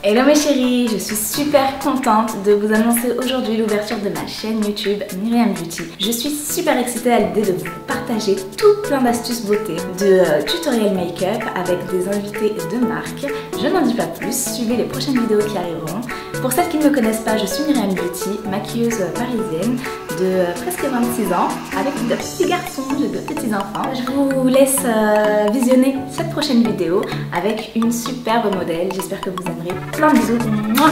Hello mes chéris, je suis super contente de vous annoncer aujourd'hui l'ouverture de ma chaîne YouTube Myriam Beauty. Je suis super excitée à l'idée de vous partager tout plein d'astuces beauté, de tutoriels make-up avec des invités de marque. Je n'en dis pas plus, suivez les prochaines vidéos qui arriveront. Pour celles qui ne me connaissent pas, je suis Myriam Beauty, maquilleuse parisienne de presque 26 ans avec deux petits garçons, j'ai deux petits enfants. Je vous laisse visionner cette prochaine vidéo avec une superbe modèle, j'espère que vous aimerez. Plein de bisous. Mouah.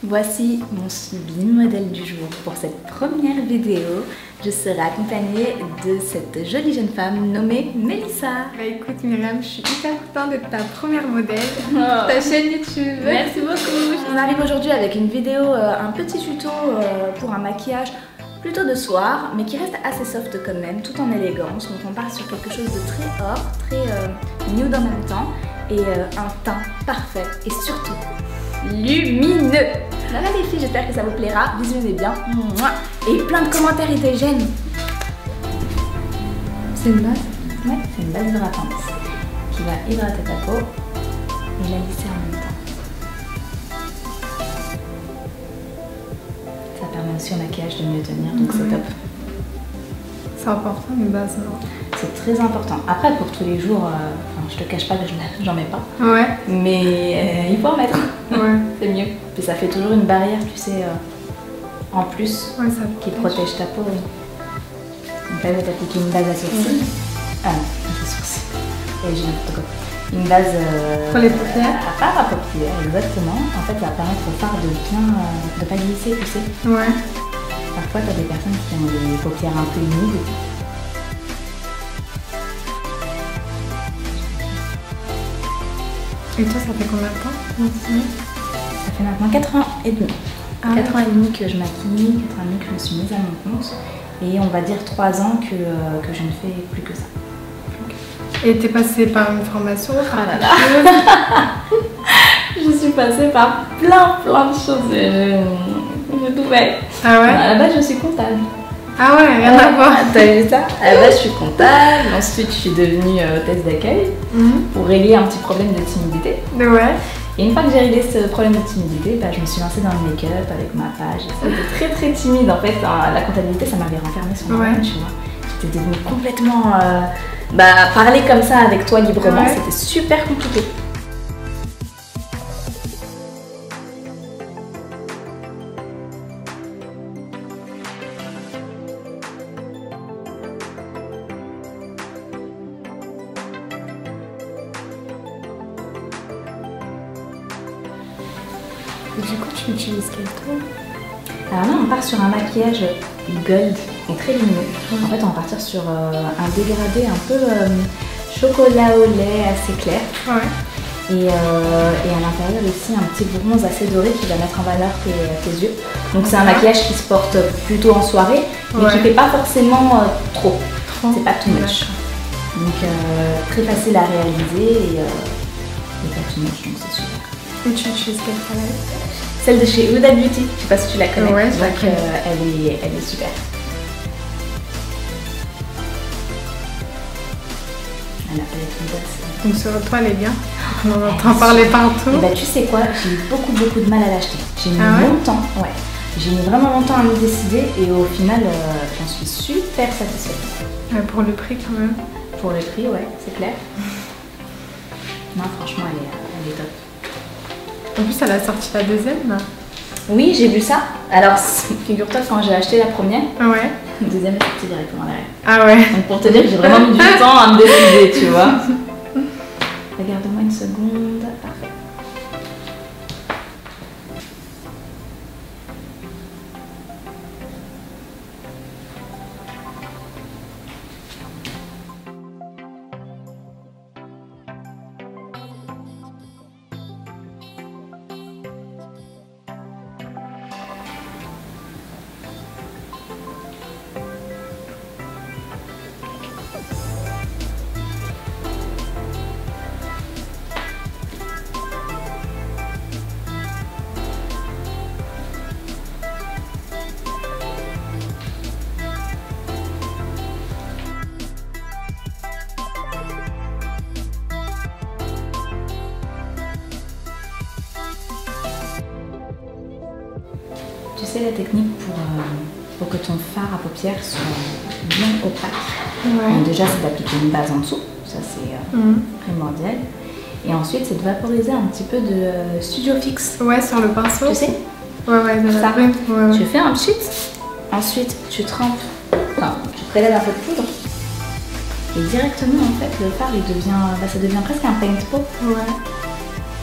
Voici mon sublime modèle du jour. Pour cette première vidéo, je serai accompagnée de cette jolie jeune femme nommée Mélissa. Bah écoute Myriam, je suis hyper contente d'être ta première modèle pour ta chaîne YouTube. Merci beaucoup. On arrive aujourd'hui avec une vidéo, un petit tuto pour un maquillage plutôt de soir, mais qui reste assez soft quand même, tout en élégance. Donc on part sur quelque chose de très or, très nude en même temps, et un teint parfait et surtout lumineux. Voilà les filles, j'espère que ça vous plaira, visionnez bien. Et plein de commentaires hygiènes. C'est une base? Ouais, c'est une base hydratante qui va hydrater ta peau et la lisser en même temps. Ça permet aussi au maquillage de mieux tenir, donc c'est top. C'est important une base, non? C'est très important. Après, pour tous les jours, je te cache pas que j'en mets pas. Ouais. Mais il faut en mettre. Ouais. C'est mieux. Puis ça fait toujours une barrière, tu sais, en plus, Ouais, ça qui protège ta peau. Donc là, je vais t'appliquer une base à sourcils. Ah non, pas sourcils. Et j'ai n'importe quoi. Une base pour les paupières. À part à paupières, exactement. En fait, ça va permettre au fard de bien, de pas glisser, tu sais. Ouais. Parfois, tu as des personnes qui ont des paupières un peu humides. Et toi, ça fait combien de temps? Ça fait maintenant 4 ans et demi. 4 ans et demi que je maquille, 4 ans et demi que je me suis mise à mon compte. Et on va dire 3 ans que je ne fais plus que ça. Et t'es passée par une formation? Ah là là. Je suis passée par plein de choses. Je tout fait. Ah ouais? À la base, je suis comptable. Ah ouais, rien à voir. T'as vu ça? À la base, je suis comptable. Ensuite, je suis devenue hôtesse d'accueil pour régler un petit problème de timidité. Ouais. Et une fois que j'ai réglé ce problème de timidité, je me suis lancée dans le make-up avec ma page. J'étais très timide en fait. La comptabilité, ça m'avait renfermée sur moi-même, tu vois. J'étais devenue complètement... parler comme ça avec toi librement, c'était super compliqué. Et du coup, tu utilises quel ton? Alors là, on part sur un maquillage gold et très lumineux. En fait, on va partir sur un dégradé un peu chocolat au lait assez clair. Ouais. Et à l'intérieur ici, un petit bronze assez doré qui va mettre en valeur tes yeux. Donc c'est un maquillage qui se porte plutôt en soirée, mais qui ne fait pas forcément trop. C'est pas too much. Donc très facile à réaliser et pas too much, donc c'est super. Et tu utilises quelle palette? Celle de chez Huda Beauty, je sais pas si tu la connais. Ouais, je la donc connais. elle est super. La palette Huda, Donc sur toi, elle est bien. On en entend parler partout. Et tu sais quoi, j'ai eu beaucoup de mal à l'acheter. J'ai mis longtemps, J'ai mis vraiment longtemps à me décider et au final, j'en suis super satisfaite. Pour le prix quand même. Pour le prix, ouais, c'est clair. Non, franchement, elle est top. En plus, elle a sorti la deuxième là. Oui, j'ai vu ça. Alors, figure-toi, quand j'ai acheté la première, Ouais. la deuxième est sortie directement derrière. Ah ouais. Donc pour te dire que j'ai vraiment mis du temps à me décider, tu vois. Regarde-moi une seconde. Parfait. sais la technique pour que ton fard à paupières soit bien opaque. Ouais. Donc déjà, c'est d'appliquer une base en dessous, ça c'est primordial. Et ensuite, c'est de vaporiser un petit peu de Studio Fix. Ouais, sur le pinceau. Tu sais? Ouais, ça. Ouais. Tu fais un pchit, ensuite tu trempes, enfin, tu prélèves un peu de poudre. Et directement, en fait, le fard, ça devient presque un paint pot. Ouais.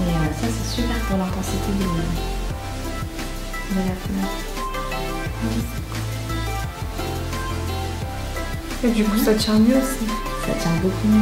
Et ça, c'est super pour l'intensité de la couleur. Et du coup, ça tient mieux aussi. Ça tient beaucoup mieux.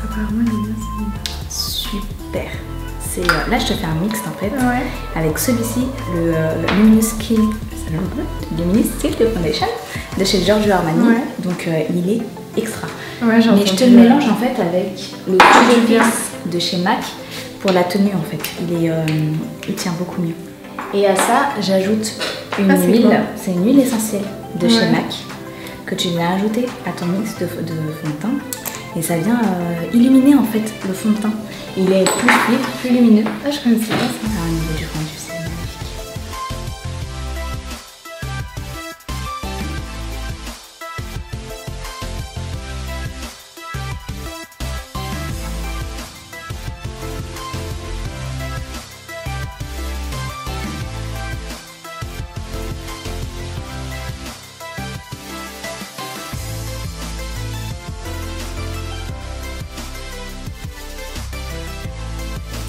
Apparemment, il est bien, super. Là, je te fais un mixte en fait. Ouais. Avec celui-ci, le Luminous Silk Foundation de chez Giorgio Armani. Ouais. Donc, il est extra. Ouais, mais je te le mélange en fait avec le Studio Fix de chez MAC pour la tenue en fait. Il tient beaucoup mieux. Et à ça, j'ajoute une huile. C'est une huile essentielle de chez MAC que tu viens ajouter à ton mix de fond de teint. Et ça vient illuminer en fait le fond de teint. Il est plus fluide, plus lumineux. Ah, je connaissais pas ça. Au niveau du rendu, c'est magnifique.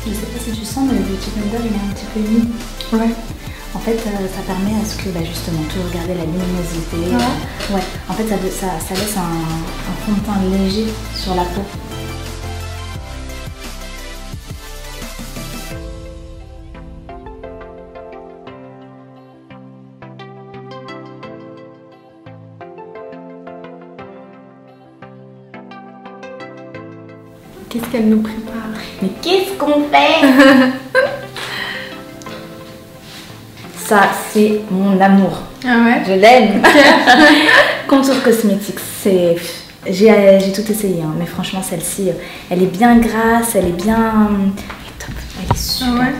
Je sais pas si tu sens, mais le Beauty Blender il est un petit peu humide. Ouais. En fait, ça permet à ce que justement, tu regardes la luminosité. Ouais. En fait, ça laisse un fond de teint léger sur la peau. Qu'est-ce qu'elle nous prépare? Mais qu'est-ce qu'on fait? Ça, c'est mon amour. Ah ouais? Je l'aime. Contour cosmétique, j'ai tout essayé, hein, mais franchement, celle-ci, elle est bien grasse, elle est bien... Elle est top, elle est super. Ah ouais?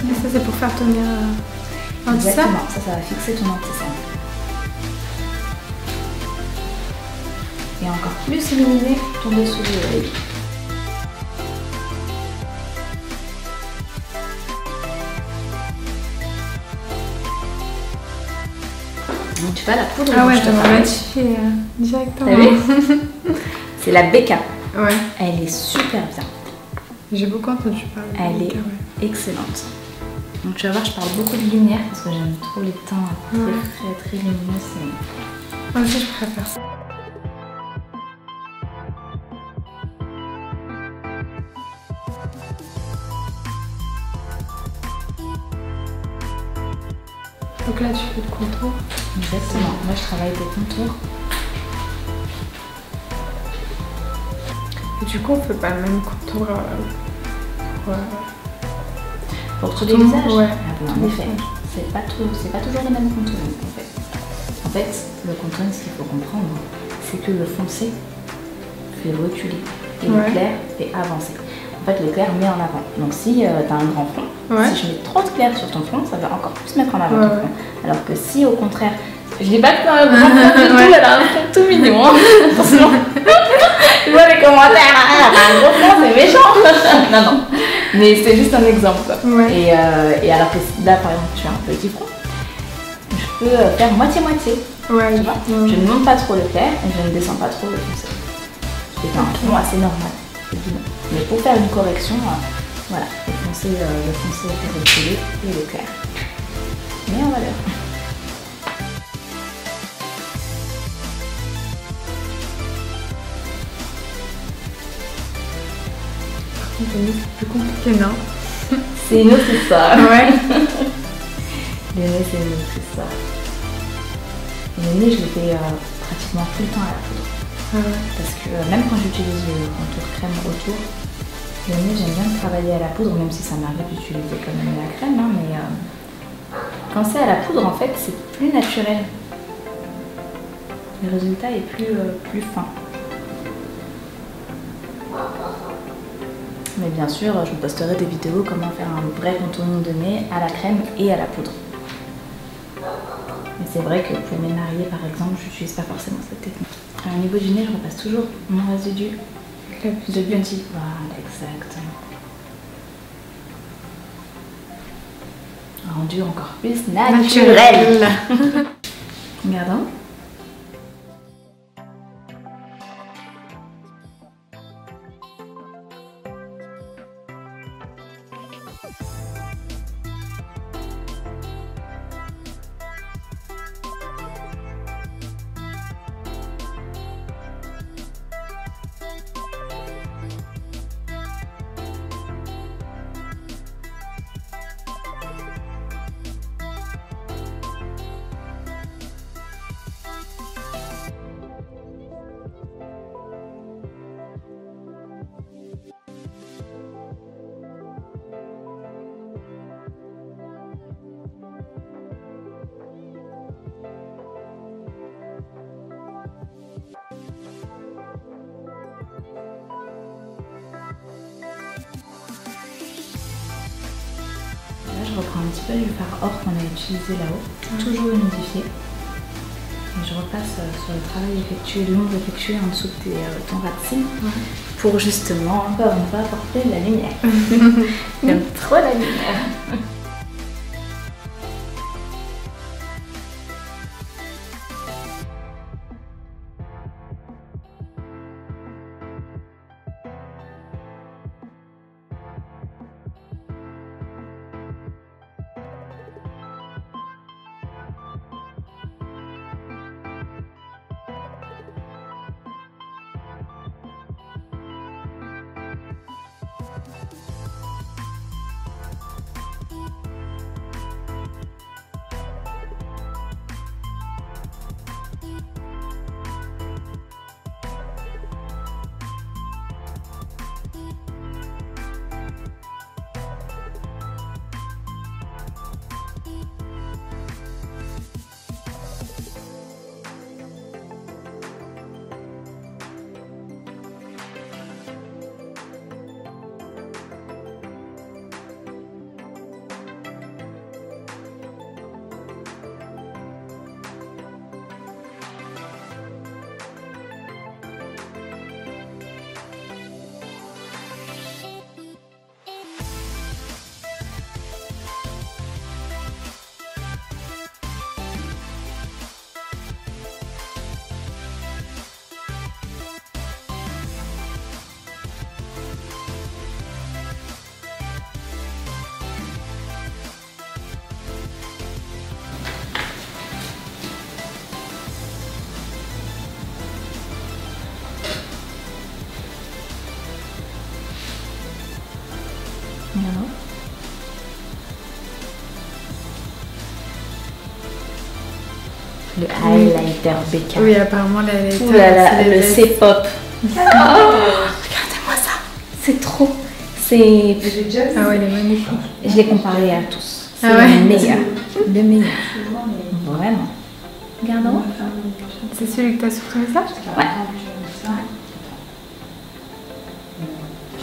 Et ça, c'est pour faire tenir l'anti-cerne. Exactement, ça va fixer ton anti-cerne. Et encore plus illuminer ton dessous de l'œil. Donc tu vois la poudre. Ah ouais, je vais matifier directement. T'as vu? C'est la Becca. Ouais. Elle est super bien. J'ai beaucoup entendu parler. Elle est excellente. Donc tu vas voir, je parle beaucoup de lumière parce que j'aime trop les teints très lumineux. Moi aussi, je préfère ça. Donc là, tu fais le contour. Exactement. Moi, je travaille des contours. Du coup, on fait pas le même contour pour tous les visages. Ouais. En effet, c'est pas toujours le même contouring en fait. En fait, le contouring, ce qu'il faut comprendre, c'est que le foncé fait reculer et le clair fait avancer. En fait, le clair met en avant. Donc si tu as un grand front, si je mets trop de clair sur ton front, ça va encore plus mettre en avant ton front. Alors que si au contraire, je n'ai pas que un grand front du tout, elle a un front tout mignon. Attention. Tu vois les commentaires, un gros front, c'est méchant. Non. Mais c'est juste un exemple. Et alors que là, par exemple, tu as un petit front, je peux faire moitié-moitié. Tu vois, je ne monte pas trop le clair et je ne descends pas trop le foncé. C'est un front assez normal. Mais pour faire une correction, voilà, le foncé est reculé et le clair. Mais en valeur. C'est plus compliqué, non? C'est une autre histoire. Ouais. Le nez, c'est une autre histoire. Le nez, je le fais pratiquement tout le temps à la poudre. Parce que même quand j'utilise le contour crème autour, le nez, j'aime bien travailler à la poudre, même si ça m'arrive d'utiliser quand même la crème. Hein, mais quand c'est à la poudre, en fait, c'est plus naturel. Le résultat est plus fin. Mais bien sûr, je vous posterai des vidéos comment faire un vrai contouring de nez à la crème et à la poudre. Mais c'est vrai que pour mes mariés, par exemple, je n'utilise pas forcément cette technique. Alors, au niveau du nez, je repasse toujours mon résidu de Beauty. Voilà, exactement. Rendu encore plus naturel. Regardons. Là, je reprends un petit peu du fard or qu'on a utilisé là-haut, toujours humidifié. Et je repasse sur le travail effectué, l'ombre effectuée en dessous de ton ras de cils pour justement, encore une fois, apporter de la lumière. J'aime trop la lumière. Non. Le highlighter BK. Oui, apparemment, la le C-pop. Oh, regardez-moi C'est trop. C'est... Ah ouais, elle est magnifique. Je l'ai comparé à tous. C'est Ah ouais. le meilleur. Le meilleur. Vraiment. Regarde en haut. C'est celui que t'as sur ton message? Ouais.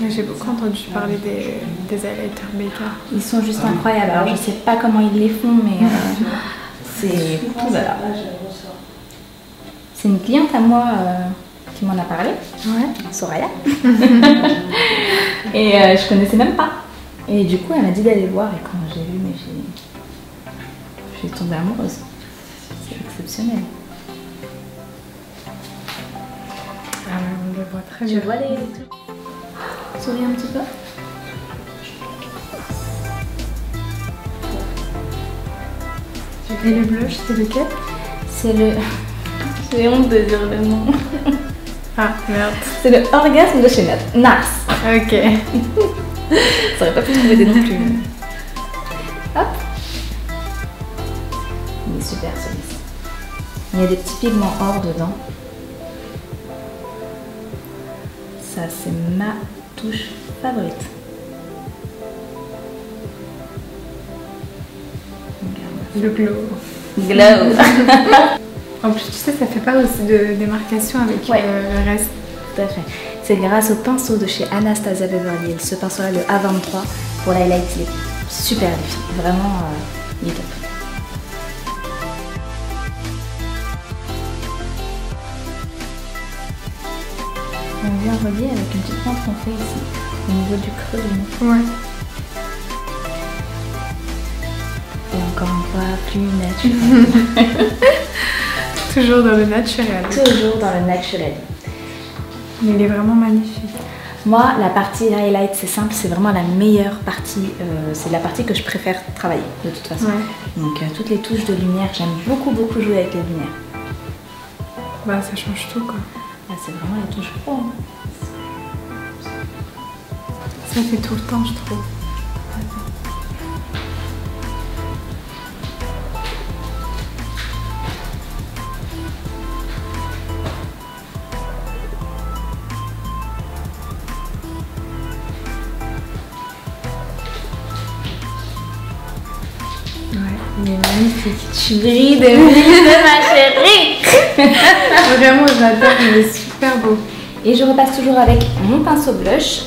J'ai beaucoup entendu parler des highlighters Becca. Ils sont juste incroyables. Alors je sais pas comment ils les font, mais c'est... Voilà. C'est une cliente à moi qui m'en a parlé. Ouais. Soraya. Et je connaissais même pas. Et du coup, elle m'a dit d'aller voir. Et quand j'ai vu, mais je suis tombée amoureuse. C'est exceptionnel. Ah ouais, on le voit très bien. Tu vois les... Souris un petit peu. Et le blush, c'est lequel? C'est le... J'ai honte de dire le nom. Ah, merde. C'est le orgasme de chez Nars. Ok. Ça aurait pas pu trouver des noms plus. Hop. Il est super celui-ci. Il y a des petits pigments or dedans. Ça, c'est ma touche favorite. Regarde. Le glow. Glow. En plus, tu sais, ça fait pas aussi de démarcation avec Ouais. le reste. Tout à fait. C'est grâce au pinceau de chez Anastasia Beverly Hills. Ce pinceau-là, le A23, pour l'highlight, il est super difficile. Vraiment, il est top. On vient relier avec une petite pointe qu'on fait ici, au niveau du creux du nez. Ouais. Et encore une fois, plus naturel. Toujours dans le naturel. Toujours dans le naturel. Mais il est vraiment magnifique. Moi, la partie highlight, c'est simple, c'est vraiment la meilleure partie. C'est la partie que je préfère travailler, de toute façon. Ouais. Donc, toutes les touches de lumière, j'aime beaucoup jouer avec les lumières. Bah, ça change tout, quoi. Là, c'est vraiment les touches pro. Hein. Ça fait tout le temps, je trouve. Ouais, il est magnifique. Tu brilles de ma chérie. Vraiment, j'adore, il est super beau. Et je repasse toujours avec mon pinceau blush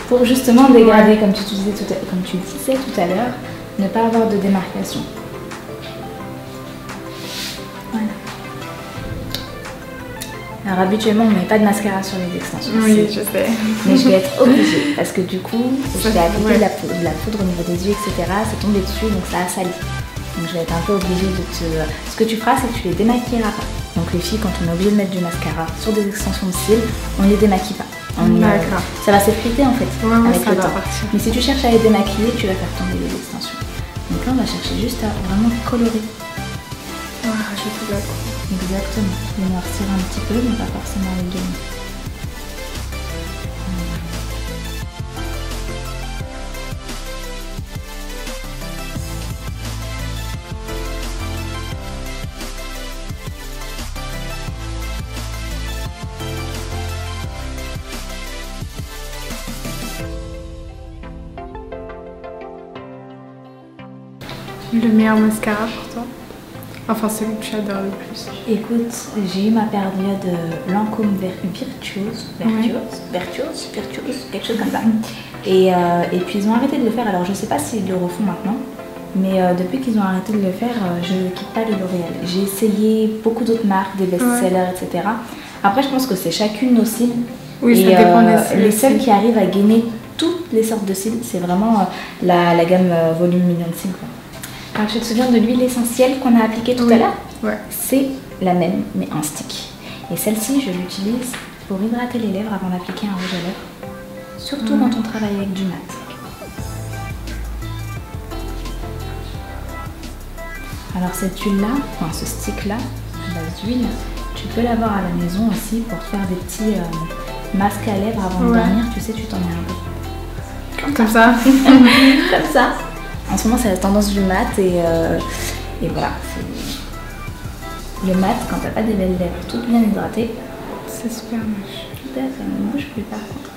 pour justement dégrader, comme tu disais tout à l'heure, ne pas avoir de démarcation. Voilà. Alors habituellement, on ne met pas de mascara sur les extensions. Oui, je sais. Mais je vais être obligée parce que du coup, je vais appliquer ouais. de la poudre au niveau des yeux, etc. C'est tombé dessus, donc ça a sali. Donc je vais être un peu obligée de te... Ce que tu feras, c'est que tu les démaquilleras pas. Donc les filles, quand on est obligé de mettre du mascara sur des extensions de cils, on ne les démaquille pas. D'accord. Ça va s'effriter en fait Ouais, avec ça le va temps. partir. Mais si tu cherches à les démaquiller, tu vas faire tomber les extensions. Donc là, on va chercher juste à vraiment colorer. On va rajouter de la couleur. Exactement. Les noircir un petit peu, mais pas forcément les gagner. Le meilleur mascara pour toi? Enfin, celui que tu adores le plus. Écoute, j'ai eu ma période Lancôme virtuose, quelque chose comme ça. Et puis ils ont arrêté de le faire. Alors je sais pas s'ils le refont maintenant, mais depuis qu'ils ont arrêté de le faire, je ne quitte pas le L'Oréal. J'ai essayé beaucoup d'autres marques, des best-sellers, etc. Après, je pense que c'est chacune nos cils. Oui, et ça dépend des cils. les seuls qui arrivent à gainer toutes les sortes de cils, c'est vraiment la gamme volume million de cils, quoi. Alors, tu te souviens de l'huile essentielle qu'on a appliquée tout à l'heure? Ouais. C'est la même, mais en stick. Et celle-ci, je l'utilise pour hydrater les lèvres avant d'appliquer un rouge à lèvres. Surtout quand on travaille avec du mat. Alors cette huile-là, enfin ce stick-là, à base d'huile, tu peux l'avoir à la maison aussi pour te faire des petits masques à lèvres avant de dormir. Tu sais, tu t'en mets un peu. Comme ça. Comme ça. En ce moment, c'est la tendance du mat et voilà. Le mat, quand t'as pas des belles lèvres toutes bien hydratées, C'est super moche. tout à fait, ne bouge plus par contre.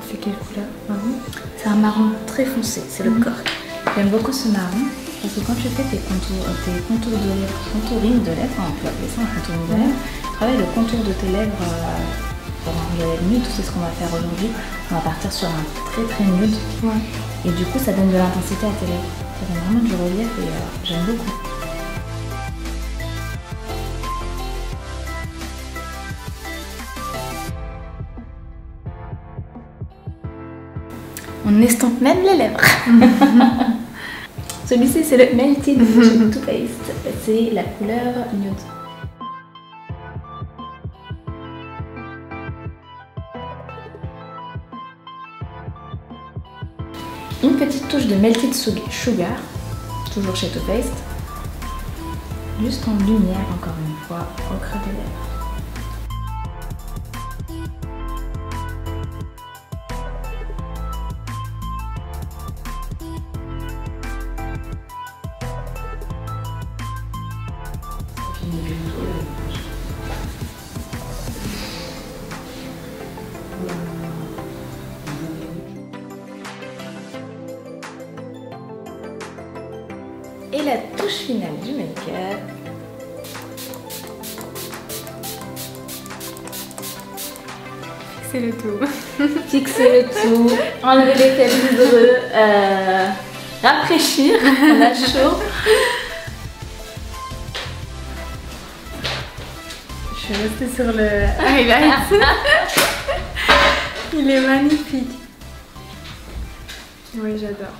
C'est quelle couleur? Marron? C'est un marron très foncé, c'est le cork. J'aime beaucoup ce marron parce que quand tu fais tes contours de lèvres, contouring de lèvres, on peut appeler ça un contouring de lèvres, travaille le contour de tes lèvres pour un lèvres nude, c'est ce qu'on va faire aujourd'hui. On va partir sur un très nude. Ouais. Et du coup, ça donne de l'intensité à tes lèvres. Ça donne vraiment du relief et j'aime beaucoup. On estompe même les lèvres. Celui-ci, c'est le Melted de Too Faced. C'est la couleur nude. Une petite touche de Melted Sugar, toujours chez Too Faced. Juste en lumière, encore une fois, au creux des lèvres. Et la touche finale du make-up. C'est le tout. Fixer le tout, enlever les fils douloureux, rafraîchir, on a chaud. Je vais rester sur le highlight. Il est magnifique. Oui, j'adore.